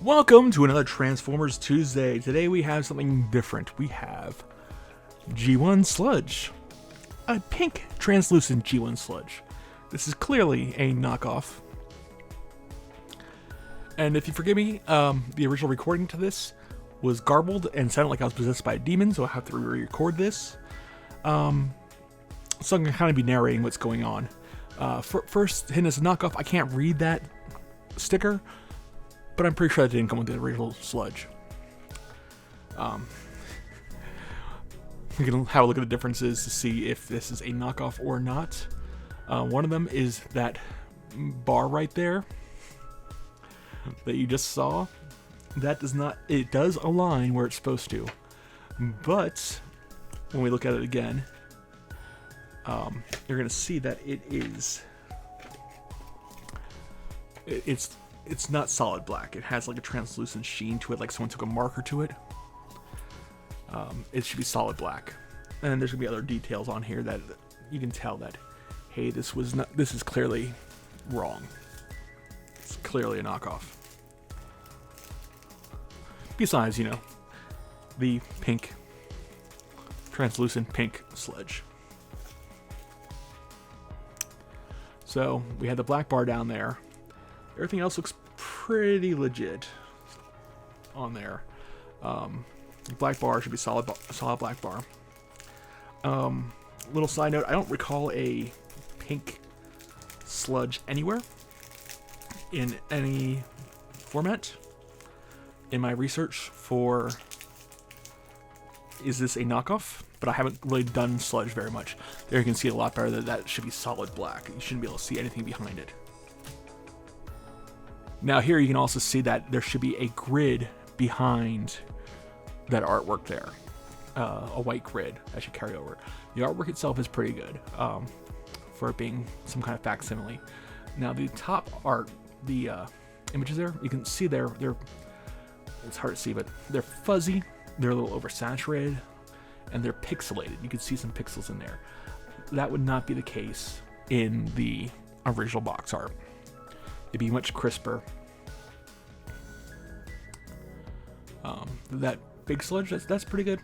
Welcome to another Transformers Tuesday. Today we have something different. We have G1 Sludge. A pink translucent G1 Sludge. This is clearly a knockoff. And if you forgive me, the original recording to this was garbled and sounded like I was possessed by a demon, so I have to re-record this. So I'm going to kind of be narrating what's going on. First, hidden as a knockoff, I can't read that sticker, but I'm pretty sure that didn't come with the original Sludge. We can have a look at the differences to see if this is a knockoff or not. One of them is that bar right there that you just saw. That does not, it does align where it's supposed to, but when we look at it again, you're going to see that it is, it's not solid black. It has like a translucent sheen to it, like someone took a marker to it. It should be solid black. And there's gonna be other details on here that you can tell that, hey, this is clearly wrong. It's clearly a knockoff. Besides, you know, the pink, translucent pink Sludge. So we had the black bar down there. Everything else looks pretty legit on there. Black bar should be solid black bar. Little side note, I don't recall a pink Sludge anywhere in any format. In my research for is this a knockoff, but I haven't really done Sludge very much. There you can see it a lot better that should be solid black. You shouldn't be able to see anything behind it. Now here you can also see that there should be a grid behind that artwork there. A white grid that should carry over. The artwork itself is pretty good for it being some kind of facsimile. Now the top art, the images there, you can see they're it's hard to see, but they're fuzzy, they're a little oversaturated, and they're pixelated. You can see some pixels in there. That would not be the case in the original box art. It'd be much crisper. That big Sludge, that's pretty good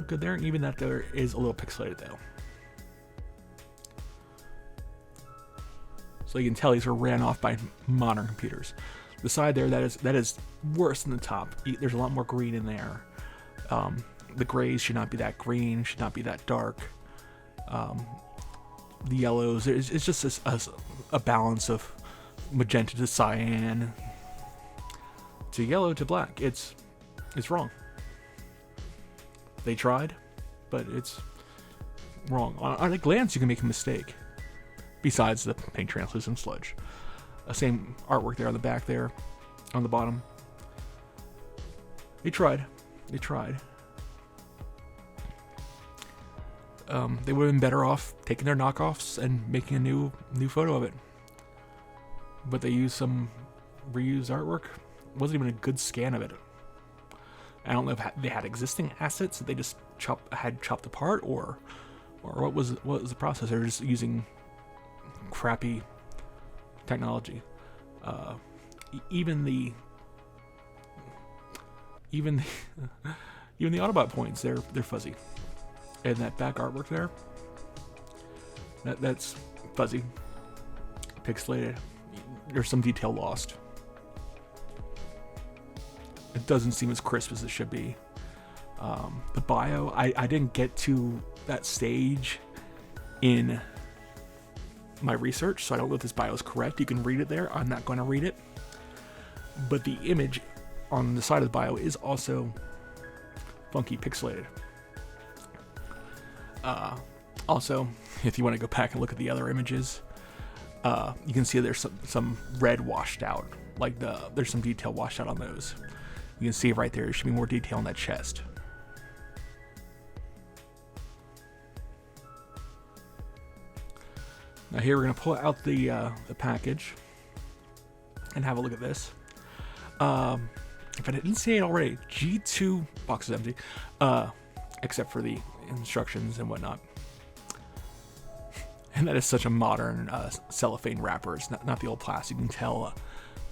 there. Even that there is a little pixelated though. So you can tell these were ran off by modern computers. The side there, that is worse than the top. There's a lot more green in there. The grays should not be that green, should not be that dark. The yellows, it's just a balance of magenta to cyan to yellow to black. It's wrong. They tried, but it's wrong. On a glance, you can make a mistake. Besides the pink translucent Sludge. Same artwork there on the back there, on the bottom. They tried. They tried. They would have been better off taking their knockoffs and making a new photo of it. But they used some reused artwork. It wasn't even a good scan of it. I don't know if they had existing assets that they just had chopped apart, or what was the process? They were just using crappy technology. Even the Autobot points, they're fuzzy. And that back artwork there, that's fuzzy, pixelated. There's some detail lost. It doesn't seem as crisp as it should be. The bio, I didn't get to that stage in my research, so I don't know if this bio is correct. You can read it there. I'm not going to read it. But the image on the side of the bio is also funky pixelated. Also, if you want to go back and look at the other images, you can see there's some red washed out. Like there's some detail washed out on those. You can see right there. There should be more detail on that chest. Now here we're going to pull out the package and have a look at this. If I didn't say it already, G2 box is empty, except for the instructions and whatnot. And that is such a modern cellophane wrapper. It's not the old plastic. You can tell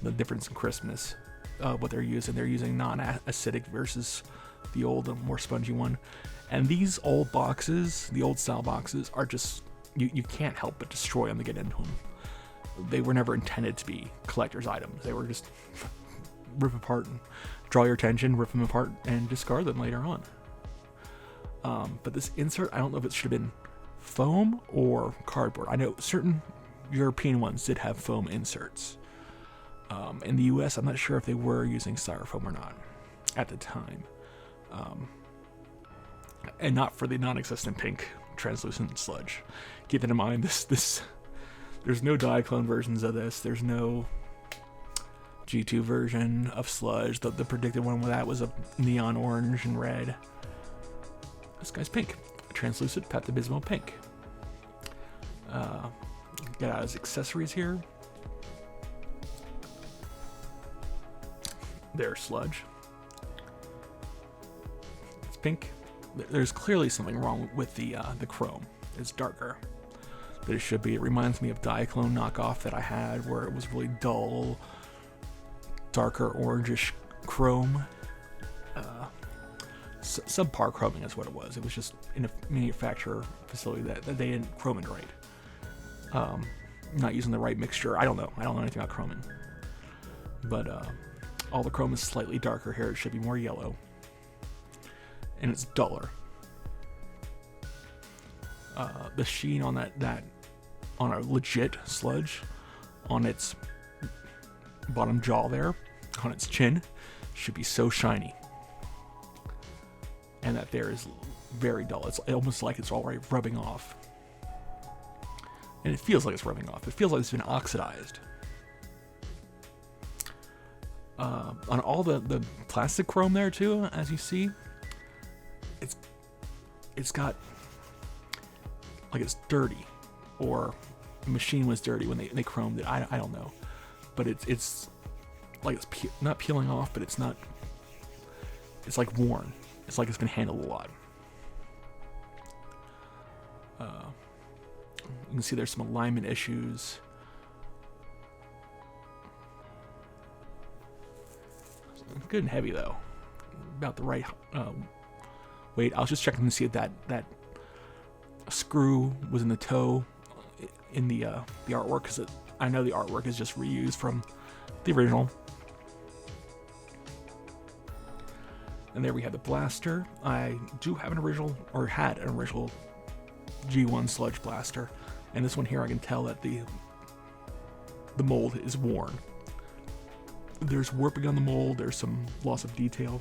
the difference in crispness. what they're using. They're using non-acidic versus the old, more spongy one. And these old boxes, the old style boxes, are just, you can't help but destroy them to get into them. They were never intended to be collector's items. They were just rip apart and draw your attention, rip them apart, and discard them later on. But this insert, I don't know if it should have been foam or cardboard. I know certain European ones did have foam inserts. In the US, I'm not sure if they were using styrofoam or not at the time. And not for the non-existent pink translucent sludge. Keep that in mind. There's no Diaclone versions of this. There's no G2 version of sludge. The predicted one with that was a neon orange and red. This guy's pink. A translucent Pepto-Bismol pink. Get out his accessories here. There's sludge. It's pink. There's clearly something wrong with the chrome. It's darker than it should be. It reminds me of Diaclone knockoff that I had, where it was really dull, darker orangish chrome. Subpar chroming is what it was. It was just in a manufacturer facility that they didn't chrome it right. Not using the right mixture. I don't know anything about chroming. But all the chrome is slightly darker here. It should be more yellow. And it's duller. The sheen on that on a legit sludge, on its bottom jaw there, on its chin, should be so shiny. And that there is very dull. It's almost like it's already rubbing off. And it feels like it's rubbing off. It feels like it's been oxidized. On all the plastic chrome there too, as you see, it's got, like, it's dirty, or the machine was dirty when they chromed it. I don't know, but it's like it's not peeling off, but it's not. It's like worn. It's like it's been handled a lot. You can see there's some alignment issues. Good and heavy though, about the right weight. I was just checking to see if that screw was in the toe in the artwork, because I know the artwork is just reused from the original. And there we have the blaster. I do have an original, or had an original G1 Sludge blaster, and this one here I can tell that the mold is worn. There's warping on the mold. There's some loss of detail.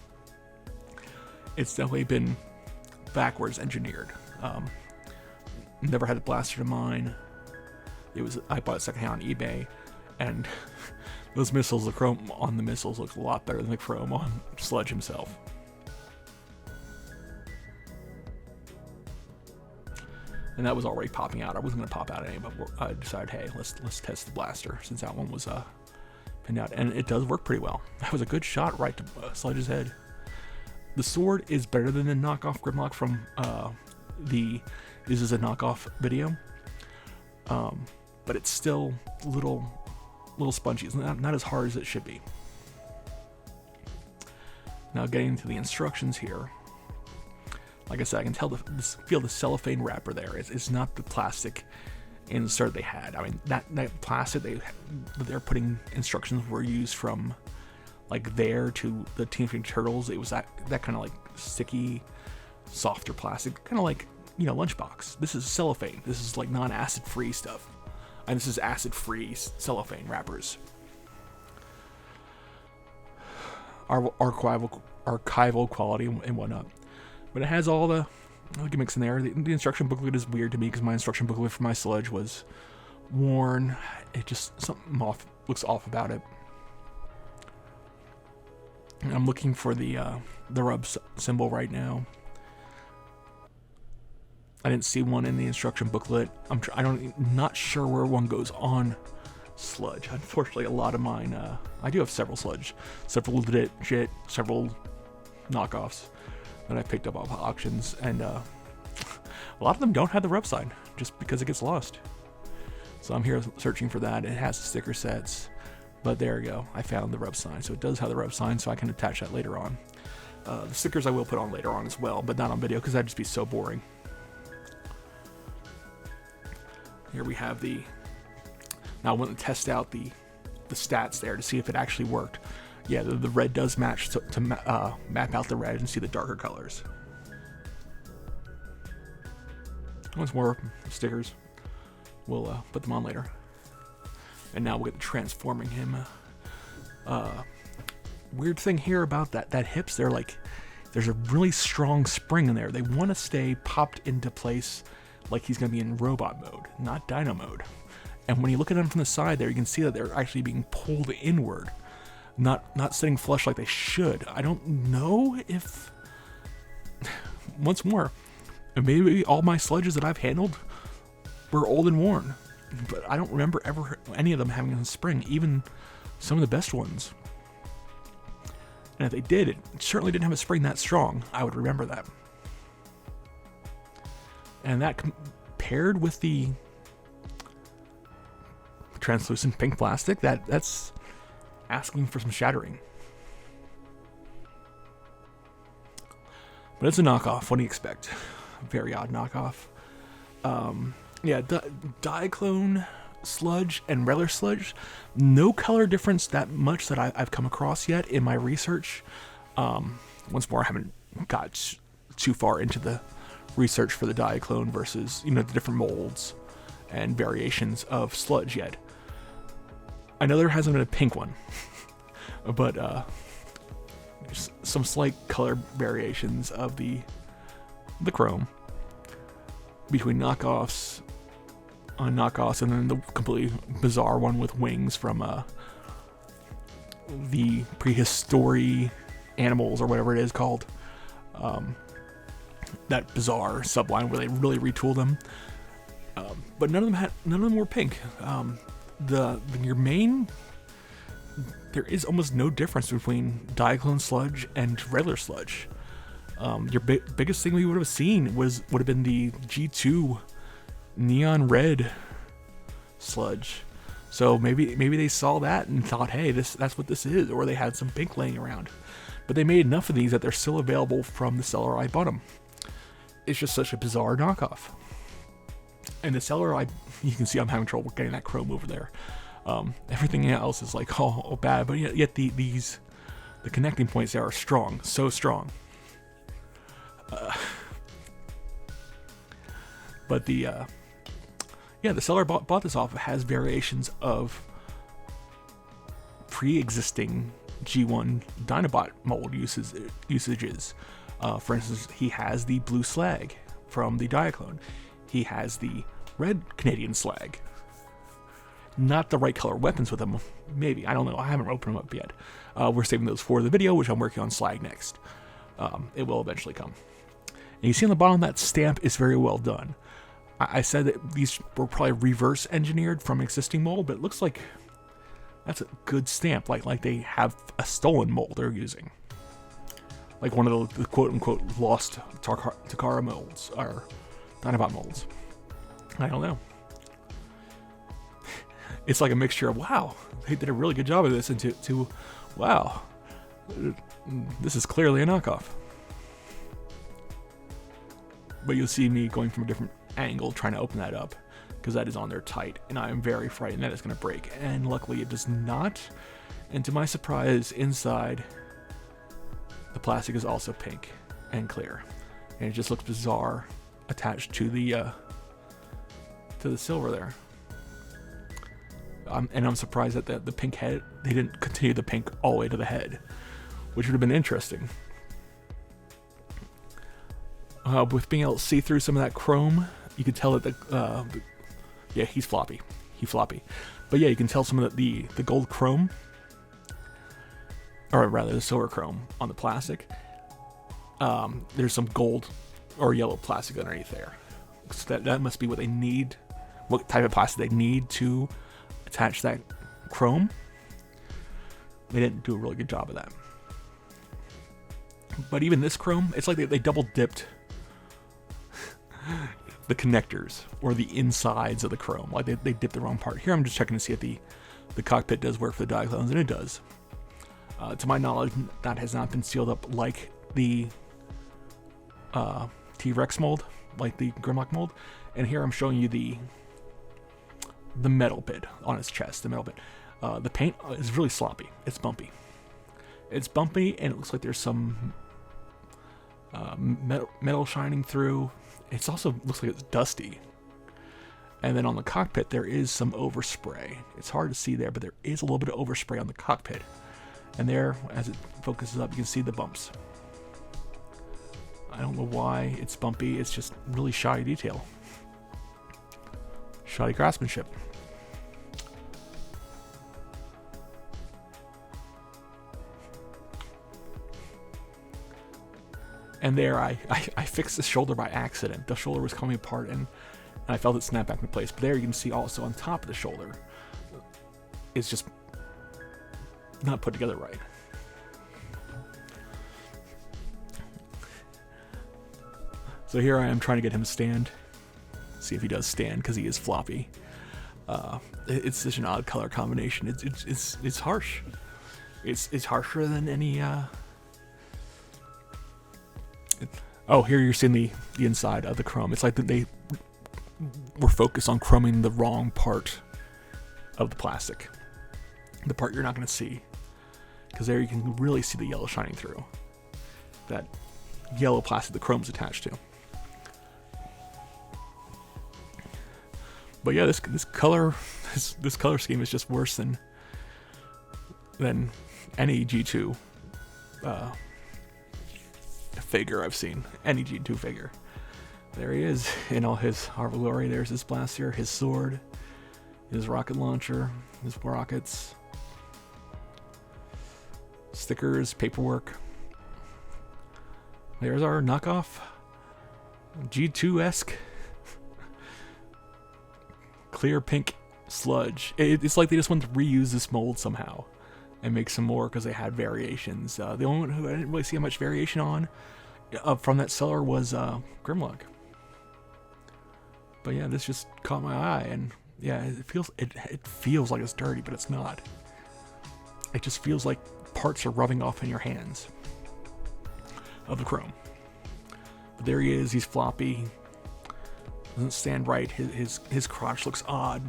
It's definitely been backwards engineered. Never had a blaster to mine. I bought it secondhand on eBay, and those missiles, the chrome on the missiles looks a lot better than the chrome on Sludge himself. And that was already popping out. I wasn't going to pop out any, but I decided, hey, let's test the blaster, since that one was pinned out, and it does work pretty well. That was a good shot right to Sludge's head. The sword is better than the knockoff Grimlock from this is a knockoff video, but it's still little spongy. It's not as hard as it should be. Now getting into the instructions here. Like I said, I can feel the cellophane wrapper there. It's not the plastic insert they had. I mean, that plastic they're putting instructions were used from, like, there to the Teenage Mutant Turtles. It was that kind of like sticky, softer plastic, kind of like, lunchbox. This is cellophane. This is like non-acid free stuff, and this is acid free cellophane wrappers. Archival quality and whatnot. But it has all the gimmicks in there. The instruction booklet is weird to me, because my instruction booklet for my Sludge was worn. It just, something looks off about it. And I'm looking for the rub symbol right now. I didn't see one in the instruction booklet. Not sure where one goes on Sludge. Unfortunately, a lot of mine, I do have several Sludge, several legit, several knockoffs that I picked up off auctions, and a lot of them don't have the rub sign, just because it gets lost. So I'm here searching for that. It has the sticker sets, But there you go. I found the rub sign. So it does have the rub sign, so I can attach that later on. The stickers I will put on later on as well, but not on video because that'd just be so boring. Here we have the... Now I want to test out the stats there to see if it actually worked. Yeah, the red does match to map out the red and see the darker colors. Once more stickers. We'll put them on later. And now we'll get to transforming him. Weird thing here about that hips, they're like, there's a really strong spring in there. They want to stay popped into place like he's going to be in robot mode, not dino mode. And when you look at them from the side there, you can see that they're actually being pulled inward, not sitting flush like they should. I don't know if, once more, maybe all my sludges that I've handled were old and worn, but I don't remember ever any of them having a spring, even some of the best ones. And if they did, it certainly didn't have a spring that strong. I would remember that. And that paired with the translucent pink plastic, that's asking for some shattering. But it's a knockoff. What do you expect? Very odd knockoff. Yeah, Diaclone Sludge and regular Sludge, no color difference that much that I've come across yet in my research. Once more, I haven't got too far into the research for the Diaclone versus, the different molds and variations of Sludge yet. I know there hasn't been a pink one, but there's some slight color variations of the chrome between knockoffs and then the completely bizarre one with wings from the prehistory animals or whatever it is called. That bizarre subline where they really retooled them. But none of them were pink. Your main, there is almost no difference between Diaclone Sludge and regular Sludge. Your biggest thing we would have seen would have been the G2 neon red Sludge. So maybe they saw that and thought, hey, that's what this is, or they had some pink laying around. But they made enough of these that they're still available from the seller I bought them. It's just such a bizarre knockoff. And the seller, you can see I'm having trouble getting that chrome over there. Everything else is like oh bad, but yet the connecting points there are strong, so strong. But the seller bought this off. It has variations of pre-existing G1 Dinobot mold usages. For instance, he has the blue slag from the Diaclone. He has the red Canadian slag. Not the right color weapons with them. Maybe. I don't know. I haven't opened them up yet. We're saving those for the video, which I'm working on slag next. It will eventually come. And you see on the bottom, that stamp is very well done. I said that these were probably reverse engineered from existing mold, but it looks like that's a good stamp. Like they have a stolen mold they're using. Like one of the quote-unquote lost Takara molds, or Dinobot molds. I don't know. It's like a mixture of, wow, they did a really good job of this, and to wow, this is clearly a knockoff. But you'll see me going from a different angle trying to open that up, because that is on there tight, and I am very frightened that it's going to break. And luckily it does not. And to my surprise, inside, the plastic is also pink and clear, and it just looks bizarre attached to the silver there. And I'm surprised that the pink head, they didn't continue the pink all the way to the head, which would have been interesting. With being able to see through some of that chrome, you could tell that yeah, he's floppy. But yeah, you can tell some of the gold chrome, or rather the silver chrome on the plastic. There's some gold or yellow plastic underneath there. So that must be what they need, what type of plastic they need to attach that chrome. They didn't do a really good job of that. But even this chrome, it's like they double dipped the connectors or the insides of the chrome. Like they dipped the wrong part. Here I'm just checking to see if the the cockpit does work for the diaclones, and it does. To my knowledge, that has not been sealed up like the T-Rex mold, like the Grimlock mold. And here I'm showing you the metal bit on its chest, the metal bit. The paint is really sloppy. It's bumpy. It's bumpy, and it looks like there's some metal shining through. It also looks like it's dusty. And then on the cockpit, there is some overspray. It's hard to see there, but there is a little bit of overspray on the cockpit. And there, as it focuses up, you can see the bumps. I don't know why it's bumpy. It's just really shoddy detail. Shoddy craftsmanship. And there, I fixed the shoulder by accident. The shoulder was coming apart, and I felt it snap back into place. But there you can see also on top of the shoulder, it's just not put together right. So here I am trying to get him to stand. See if he does stand, because he is floppy. It's such an odd color combination. It's harsh. It's harsher than any. Oh, here you're seeing the inside of the chrome. It's like they were focused on chroming the wrong part of the plastic. The part you're not going to see. Because there you can really see the yellow shining through. That yellow plastic the chrome's attached to. But yeah, this color scheme is just worse than any G2 figure I've seen. Any G2 figure. There he is in all his Harvard glory. There's his blaster, his sword, his rocket launcher, his rockets, stickers, paperwork. There's our knockoff G2-esque clear pink Sludge. It's like they just wanted to reuse this mold somehow and make some more because they had variations. The only one who I didn't really see much variation on from that seller was Grimlock. But yeah, this just caught my eye, and yeah, it feels like it's dirty, but it's not. It just feels like parts are rubbing off in your hands of the chrome. But there he is. He's floppy. Doesn't stand right. His crotch looks odd.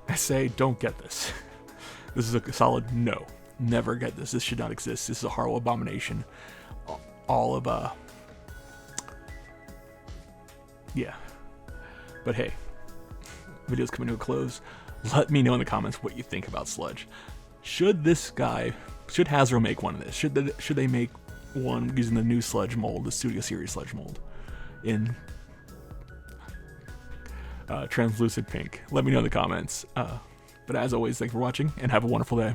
I say, don't get this. This is a solid no. Never get this. This should not exist. This is a horrible abomination. All of yeah. But hey, video's coming to a close. Let me know in the comments what you think about Sludge. Should Hasbro make one of this? Should they make one using the new Sludge mold, the Studio Series Sludge mold, in translucent pink? Let me know in the comments. But as always, thanks for watching, and have a wonderful day.